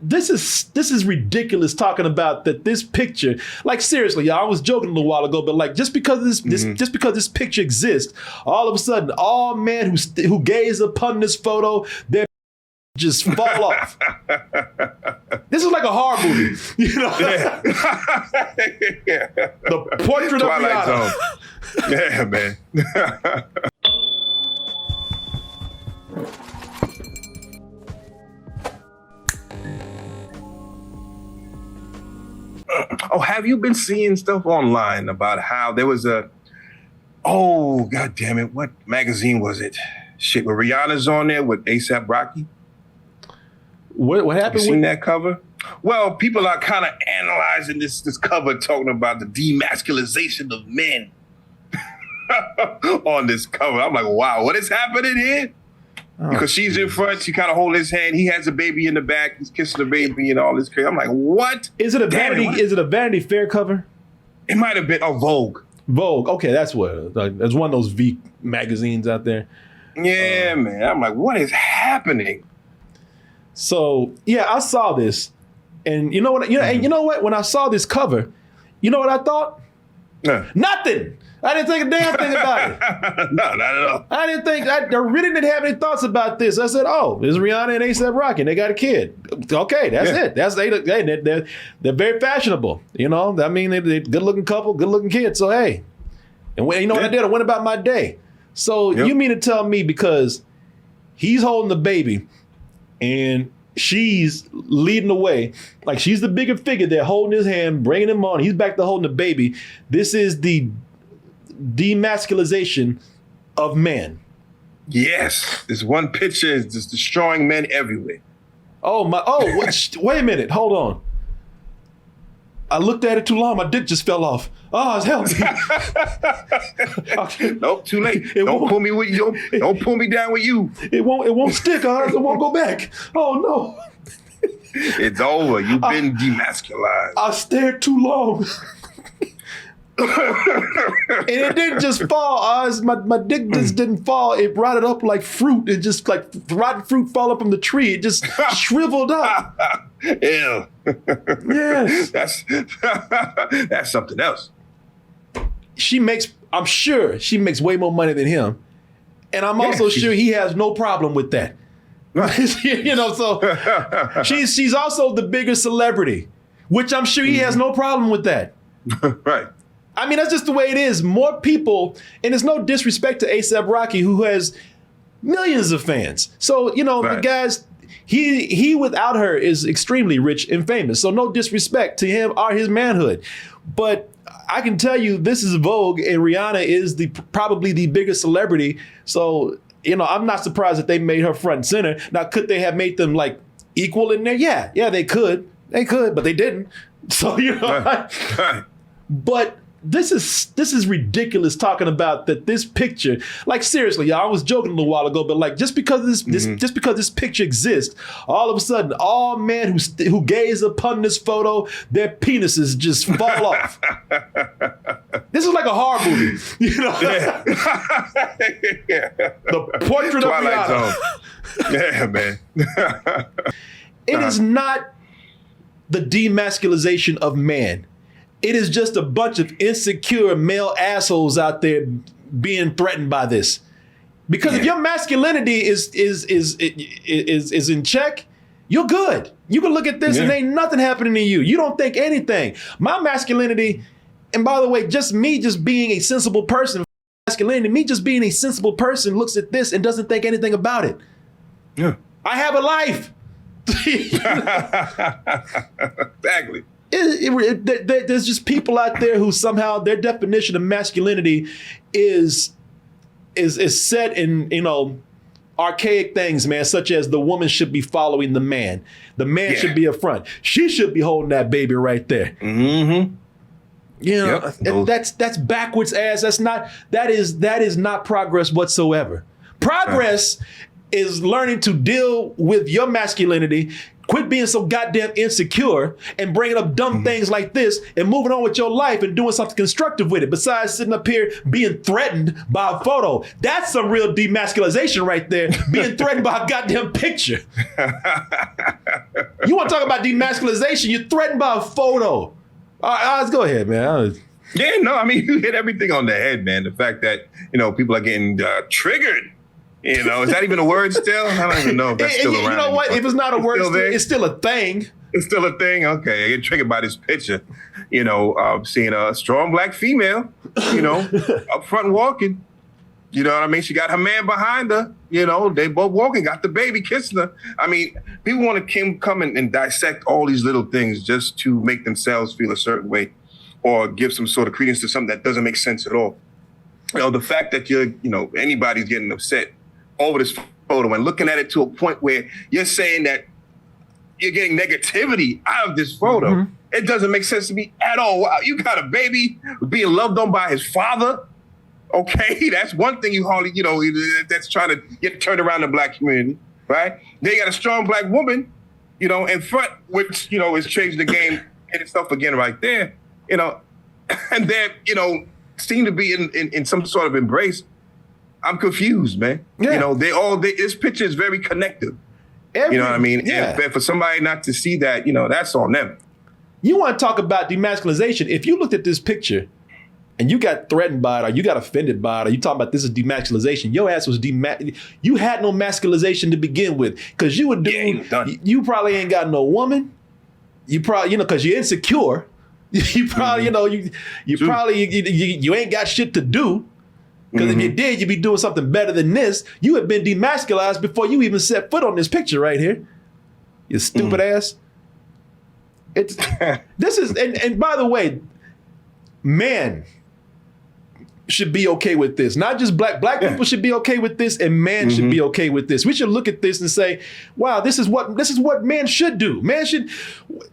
this is ridiculous talking about that this picture, like seriously, y'all, I was joking a little while ago, but like just because this picture exists, all of a sudden all men who gaze upon this photo, their just fall off. This is like a horror movie, you know? Yeah. Yeah. The portrait Twilight of Zone. Yeah, man. Oh, have you been seeing stuff online about how there was God damn it, what magazine was it? Shit, where Rihanna's on there with A$AP Rocky? What happened? You seen that cover? Well, people are kind of analyzing this cover, talking about the demasculization of men on this cover. I'm like, wow, what is happening here? Because she's in front, she kind of holding his hand. He has a baby in the back. He's kissing the baby and all this crazy. I'm like, what? Is it a Vanity Fair cover? It might have been a Vogue. Vogue. Okay, that's what. There's one of those V magazines out there. Yeah, man. I'm like, what is happening? So yeah, I saw this, and you know what? And you know what? When I saw this cover, you know what I thought? Nothing. I didn't think a damn thing about it. No, not at all. I really didn't have any thoughts about this. I said, oh, this is Rihanna and A$AP Rocky, and they got a kid. Okay, that's it. They're very fashionable. You know, I mean, they're good-looking couple, good-looking kids. So, hey, and you know what I did? I went about my day. So you mean to tell me because he's holding the baby and she's leading the way, like she's the bigger figure there, holding his hand, bringing him on. He's back to holding the baby. This is the demasculization of men. Yes, this one picture is just destroying men everywhere. Wait a minute, hold on. I looked at it too long, my dick just fell off. Oh, it's healthy. Nope, too late. Don't pull me with you. Don't pull me down with you. It won't stick, it won't go back. Oh no. It's over. You've been demasculized. I stared too long. And it didn't just fall. My dick just didn't fall. It rotted up like fruit. It just like rotten fruit falling from the tree. It just shriveled up. Ew. Yes. That's something else. I'm sure she makes way more money than him. And I'm also sure he has no problem with that. You know, so she's also the bigger celebrity, which I'm sure he has no problem with that. Right. I mean, that's just the way it is. More people, and it's no disrespect to A$AP Rocky, who has millions of fans. So, you know, the guys, he without her is extremely rich and famous. So no disrespect to him or his manhood. But I can tell you this is Vogue, and Rihanna is probably the biggest celebrity. So, you know, I'm not surprised that they made her front and center. Now, could they have made them like equal in there? Yeah, they could. They could, but they didn't. So, you know, but this is ridiculous talking about that this picture, like seriously, y'all, I was joking a little while ago, but like just because this picture exists, all of a sudden all men who gaze upon this photo, their penises just fall off. This is like a horror movie, you know? Yeah. The portrait of Rihanna. Yeah, man. It is not the demasculization of man. It is just a bunch of insecure male assholes out there being threatened by this. Because if your masculinity is in check, you're good. You can look at this and ain't nothing happening to you. You don't think anything. My masculinity, and by the way, just me just being a sensible person, me just being a sensible person looks at this and doesn't think anything about it. Yeah. I have a life. Exactly. There's just people out there who somehow their definition of masculinity is set in, you know, archaic things, man, such as the woman should be following the man. The man should be up front. She should be holding that baby right there. Mm-hmm. You know, that's backwards ass. That is not progress whatsoever. Progress is learning to deal with your masculinity, quit being so goddamn insecure, and bringing up dumb things like this and moving on with your life and doing something constructive with it, besides sitting up here being threatened by a photo. That's some real demasculization right there, being threatened by a goddamn picture. You want to talk about demasculization, you're threatened by a photo. All right, let's go ahead, man. Yeah, no, I mean, you hit everything on the head, man. The fact that, people are getting triggered. Is that even a word still? I don't even know if that's still around. You know what? If it's not a word, it's still a thing. It's still a thing? Okay. I get triggered by this picture, seeing a strong black female, up front walking. You know what I mean? She got her man behind her. They both walking, got the baby kissing her. I mean, people want to come and dissect all these little things just to make themselves feel a certain way or give some sort of credence to something that doesn't make sense at all. The fact that anybody's getting upset over this photo and looking at it to a point where you're saying that you're getting negativity out of this photo. It doesn't make sense to me at all. Wow, you got a baby being loved on by his father. Okay, that's one thing you hardly, that's trying to get turned around in the black community, right? Then you got a strong black woman, in front, which, is changing the game and itself again right there, and then, seem to be in some sort of embrace. I'm confused, man. Yeah. This picture is very connective. You know what I mean? Yeah. And for somebody not to see that, that's on them. You want to talk about demasculization. If you looked at this picture and you got threatened by it or you got offended by it or you talking about this is demasculization, your ass was you had no masculization to begin with because you would do, you probably ain't got no woman. You probably, because you're insecure. You probably, you ain't got shit to do. Because if you did, you'd be doing something better than this. You had been demasculized before you even set foot on this picture right here. You stupid ass. This is, and by the way, men should be okay with this. Not just black people should be okay with this, and men should be okay with this. We should look at this and say, wow, this is what men should do. Man should,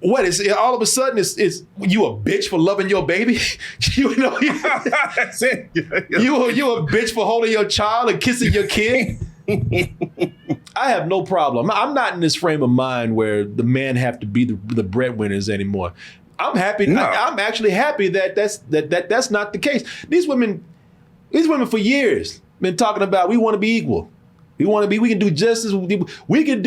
what is it, all of a sudden is you a bitch for loving your baby? That's it. You a bitch for holding your child and kissing your kid? I have no problem. I'm not in this frame of mind where the men have to be the breadwinners anymore. I'm happy. No. I'm actually happy that that's not the case. These women for years been talking about we want to be equal. We can do justice. We can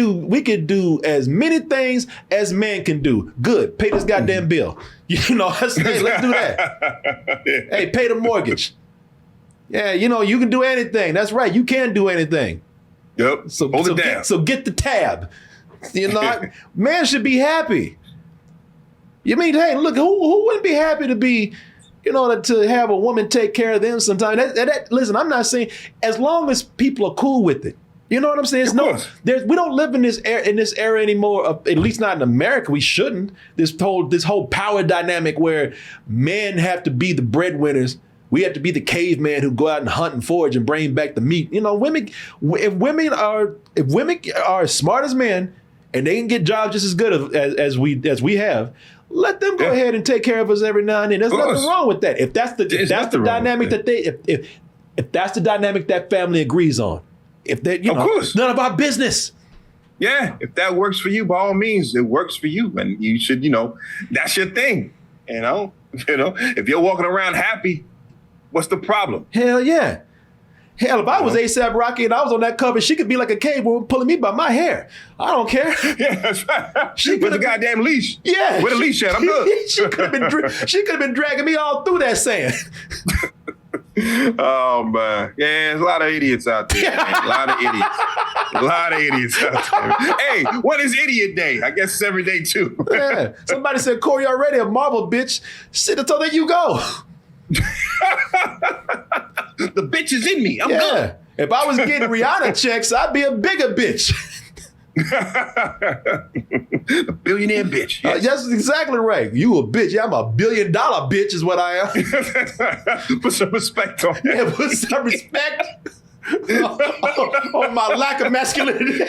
do as many things as men can do. Good. Pay this goddamn bill. Let's do that. Hey, pay the mortgage. Yeah, you can do anything. That's right. You can do anything. Yep. Hold it down. So get the tab. Man should be happy. You mean, hey, look, who wouldn't be happy to be, to have a woman take care of them sometimes? Listen, I'm not saying as long as people are cool with it. You know what I'm saying? We don't live in this era anymore. At least not in America. We shouldn't. This whole power dynamic where men have to be the breadwinners. We have to be the caveman who go out and hunt and forage and bring back the meat. Women. If women are as smart as men and they can get jobs just as good as we have. Let them go ahead and take care of us every now and then. There's nothing wrong with that. If that's the dynamic if that's the dynamic that family agrees on, if that none of our business. Yeah, if that works for you, by all means, it works for you, and you should, that's your thing. If you're walking around happy, what's the problem? Hell yeah. Hell, if I was A$AP Rocky and I was on that cover, she could be like a cave woman pulling me by my hair. I don't care. Yeah, that's right. With a goddamn leash. Yeah. With a leash at, I'm good. She could have been dragging me all through that sand. Oh, man. Yeah, there's a lot of idiots out there, man. A lot of idiots out there. Hey, what is Idiot Day? I guess it's every day, too. Yeah. Somebody said, Corey, already a Marvel bitch. Shit, until there you go. The bitch is in me. I'm good. If I was getting Rihanna checks, I'd be a bigger bitch. A billionaire bitch. Yes. That's exactly right. You a bitch. Yeah, I'm a $1 billion bitch is what I am. Put some respect on that. Yeah, put some respect on my lack of masculinity.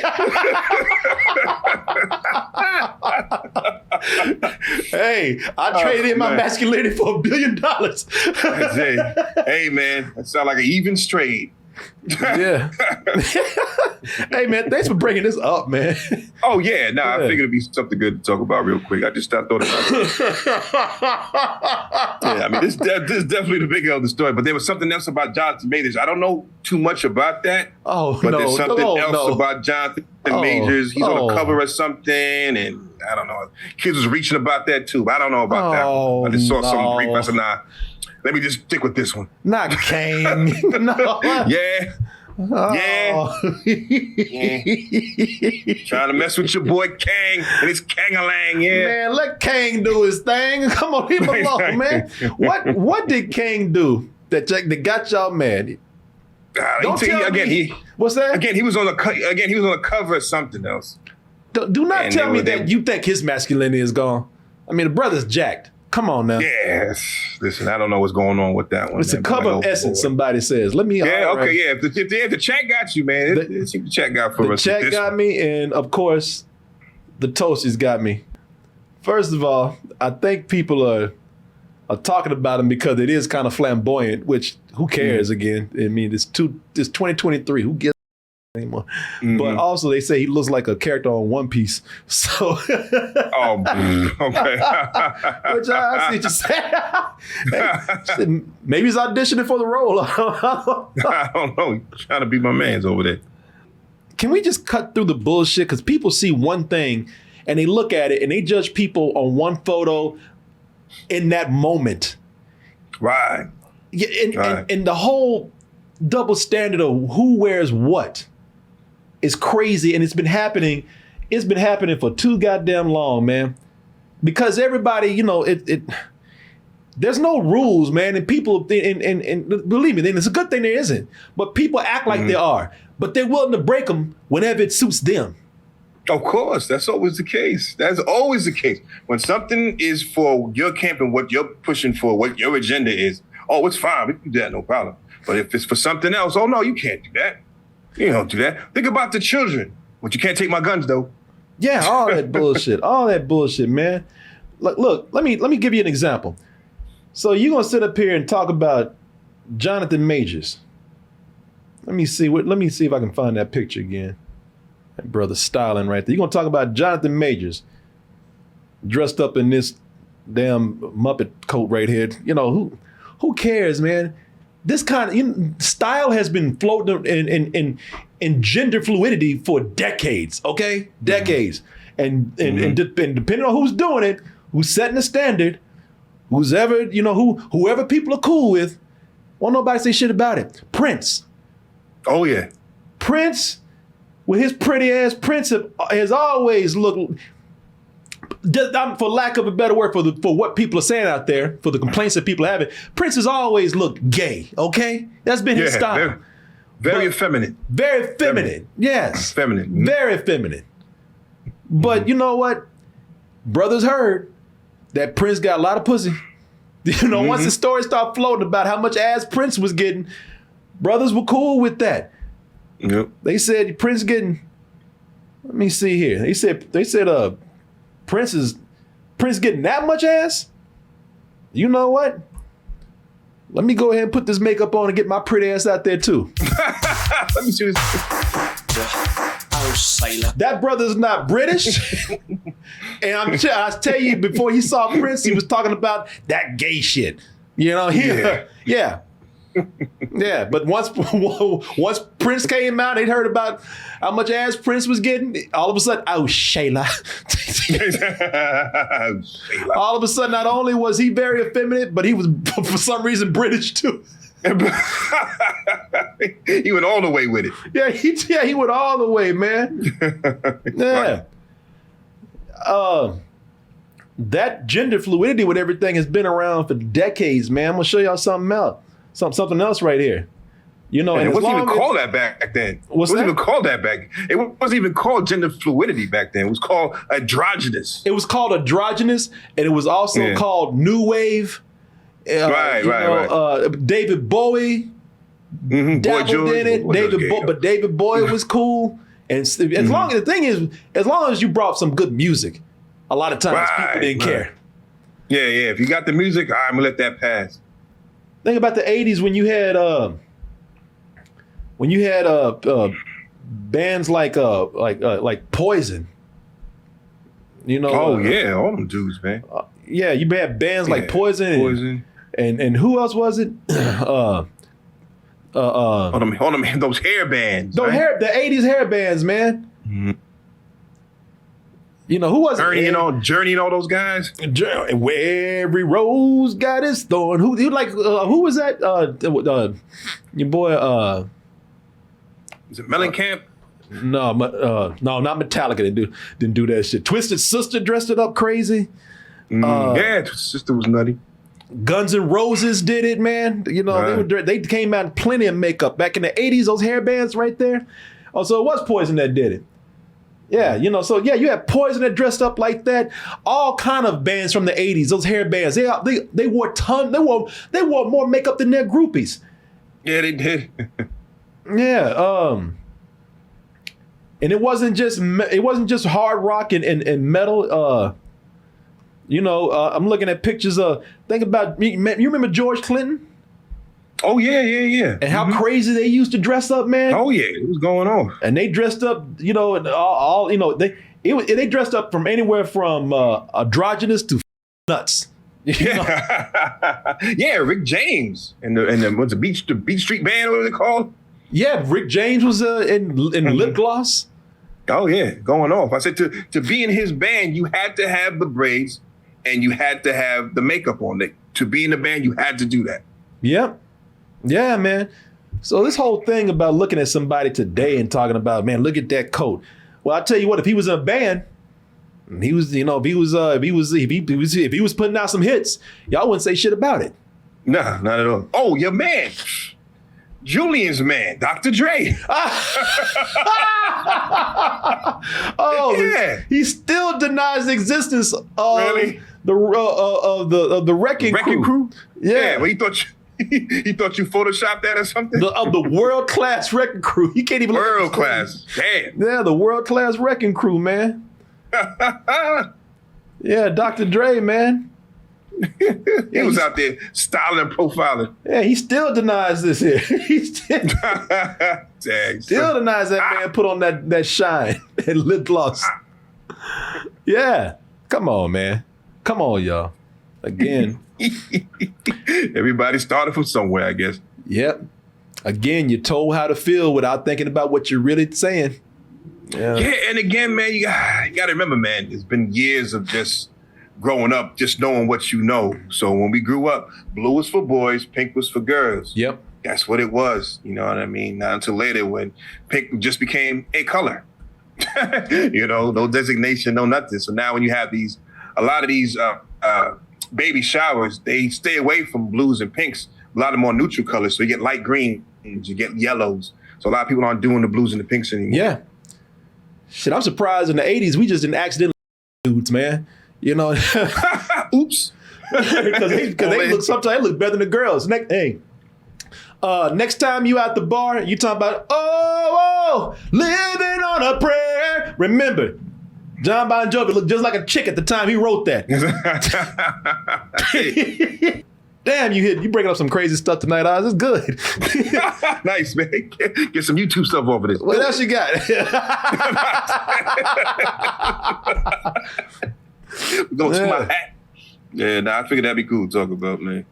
Hey, I traded in my masculinity for $1 billion. That's it. Hey, man, that sounds like an even trade. Yeah. Hey, man, thanks for bringing this up, man. Oh, yeah. No, I figured it'd be something good to talk about real quick. I thought about it. Yeah, I mean, this is definitely the big of the story. But there was something else about Jonathan Majors. I don't know too much about that. But there's something else about Jonathan Majors. He's on the cover of something, and I don't know. Kids was reaching about that, too. But I don't know about that one. I just saw some brief. I said, nah, let me just stick with this one. Not Kang. No. Yeah. Yeah. Trying to mess with your boy Kang and his Kang-a-lang, yeah. Man, let Kang do his thing. Come on, leave him alone, man. What did Kang do that got y'all mad? Don't tell me. What's that? Again, he was on the cover of something else. Do not tell me that you think his masculinity is gone. I mean, the brother's jacked. Come on now. Yes. Listen, I don't know what's going on with that one. It's a cover of Essence, somebody says. Let me. Yeah, okay, yeah. If the chat got you, man, the chat got for us. The chat got me, and of course, the Toasties got me. First of all, I think people are talking about him because it is kind of flamboyant, which who cares again? I mean, it's 2023. Who gives anymore? But also they say he looks like a character on One Piece. So okay. Which I see what you're saying. Maybe he's auditioning for the role. I don't know. He's trying to be my man's over there. Can we just cut through the bullshit? Because people see one thing and they look at it and they judge people on one photo in that moment. Right. Yeah, and the whole double standard of who wears what is crazy, and it's been happening for too goddamn long, man. Because everybody, you know, there's no rules, man, and people, and believe me, it's a good thing there isn't. But people act like there are, but they're willing to break them whenever it suits them. Of course, that's always the case. That's always the case. When something is for your camp and what you're pushing for, what your agenda is, oh, it's fine. We can do that, no problem. But if it's for something else, oh no, you can't do that. You don't do that. Think about the children. But you can't take my guns though. Yeah, all that bullshit. All that bullshit, man. Look, let me give you an example. So you're gonna sit up here and talk about Jonathan Majors. Let me see if I can find that picture again. That brother styling right there. You're gonna talk about Jonathan Majors dressed up in this damn Muppet coat right here. You know, who cares, man? This kind of style has been floating in gender fluidity for decades, okay? Decades. And depending on who's doing it, who's setting the standard, whoever people are cool with, won't nobody say shit about it. Prince. Oh, yeah. Prince, with his pretty ass, Prince has always looked, for lack of a better word, for what people are saying out there, for the complaints that people are having, Prince has always looked gay, okay? That's been his style. Very effeminate. Very feminine, yes. Feminine. Very feminine. But you know what? Brothers heard that Prince got a lot of pussy. You know, once the story started floating about how much ass Prince was getting, brothers were cool with that. Yep. They said Prince getting, let me see here. They said Prince getting that much ass? You know what? Let me go ahead and put this makeup on and get my pretty ass out there too. Let me see this. That brother's not British. And I tell you, before he saw Prince, he was talking about that gay shit. You know, yeah. Yeah, but once Prince came out, they'd heard about how much ass Prince was getting. All of a sudden, oh, Shayla. All of a sudden, not only was he very effeminate, but he was, for some reason, British too. He went all the way with it. Yeah, he went all the way, man. Yeah. That gender fluidity with everything has been around for decades, man. I'm gonna show y'all something else. Something else right here. You know, and it wasn't even called that back then. It wasn't even called that back. It wasn't even called gender fluidity back then. It was called androgynous. It was called androgynous, and it was also called new wave. Right. David Bowie dabbled in it. But David Bowie was cool. And as long as you brought some good music, a lot of times people didn't care. Yeah. If you got the music, I'm gonna let that pass. Think about the 80s when you had bands like Poison. You know. Oh yeah, all them dudes, man. Yeah, you had bands like Poison. And who else was it? All them those hair bands. The 80s hair bands, man. Mm-hmm. You know, who was it? Journey and all those guys. Where every rose got its thorn. Who was that? Your boy Is it Mellencamp? No, not Metallica. Didn't do that shit. Twisted Sister dressed it up crazy. Yeah, Twisted Sister was nutty. Guns N' Roses did it, man. You know, they came out in plenty of makeup back in the 80s. Those hair bands right there. Oh, so it was Poison that did it. Yeah, you know, so yeah, you had Poison that dressed up like that. All kind of bands from the 80s, those hair bands. They wore they wore more makeup than their groupies. Yeah, they did. Yeah, and it wasn't just hard rock and metal. You know, I'm looking at pictures of. Think about you remember George Clinton? Oh yeah. And how crazy they used to dress up, man. Oh yeah, it was going on. And they dressed up, you know, all you know, they dressed up from anywhere from androgynous to nuts. You know? Yeah, Rick James and the what's the Beach Street Band, what are they called? Yeah, Rick James was in lip gloss. Oh yeah, going off. I said to be in his band, you had to have the braids and you had to have the makeup on it. To be in the band, you had to do that. Yep. Yeah, man. So this whole thing about looking at somebody today and talking about, man, look at that coat. Well, I tell you what, if he was in a band, he was, you know, if he was putting out some hits, y'all wouldn't say shit about it. Nah, not at all. Oh, your man, Julian's man, Dr. Dre. Oh, yeah. He still denies the existence of really? the Wrecking Crew. Yeah, well, he thought you photoshopped that or something? Of the world-class Wrecking Crew. He can't even world-class. Damn. Yeah, the world-class Wrecking Crew, man. Yeah, Dr. Dre, man. He was out there styling and profiling. Yeah, he still denies this here. He still denies that man put on that shine, that lip gloss. Yeah. Come on, man. Come on, y'all. Again. Everybody started from somewhere, I guess. Yep. Again, you're told how to feel without thinking about what you're really saying. Yeah, and again, man, you got to remember, man, it's been years of just growing up, just knowing what you know. So when we grew up, blue was for boys, pink was for girls. Yep. That's what it was. You know what I mean? Not until later when pink just became a color. You know, no designation, no nothing. So now when you have a lot of these baby showers, they stay away from blues and pinks, a lot of more neutral colors. So you get light greens, you get yellows. So a lot of people aren't doing the blues and the pinks anymore. Yeah. Shit, I'm surprised in the 80s, we just didn't accidentally dudes, man. You know? Oops. Because sometimes they look better than the girls. Next time you at the bar, you talking about, living on a prayer. Remember, John Bon Jovi looked just like a chick at the time he wrote that. Damn, you bringing up some crazy stuff tonight, Oz. It's good. Nice, man. Get some YouTube stuff over this. What else you got? Go to my hat. Yeah, I figured that'd be cool to talk about, man.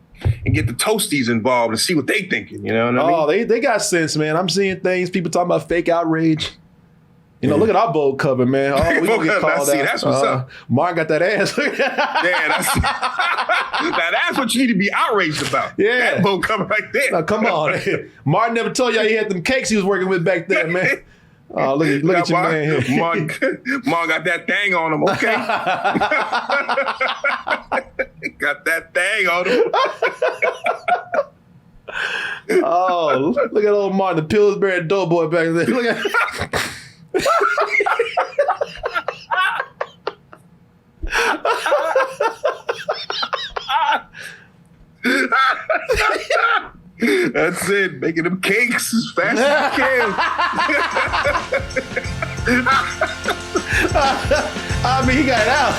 And get the toasties involved and see what they thinking. You know what I mean? Oh, they got sense, man. I'm seeing things. People talking about fake outrage. You know, look at our bold cover, man. Oh, we gonna get called out. That's what's up. Mark got that ass. Now that's what you need to be outraged about. Yeah. That bold cover right there. Now, come on. Martin never told y'all he had them cakes he was working with back there, man. Oh, look at your man here. Mark got that thing on him, okay? Got that thing on him. Oh, look at old Martin, the Pillsbury Doughboy back there. Look at That's it. Making them cakes as fast as you can. I mean, he got it out.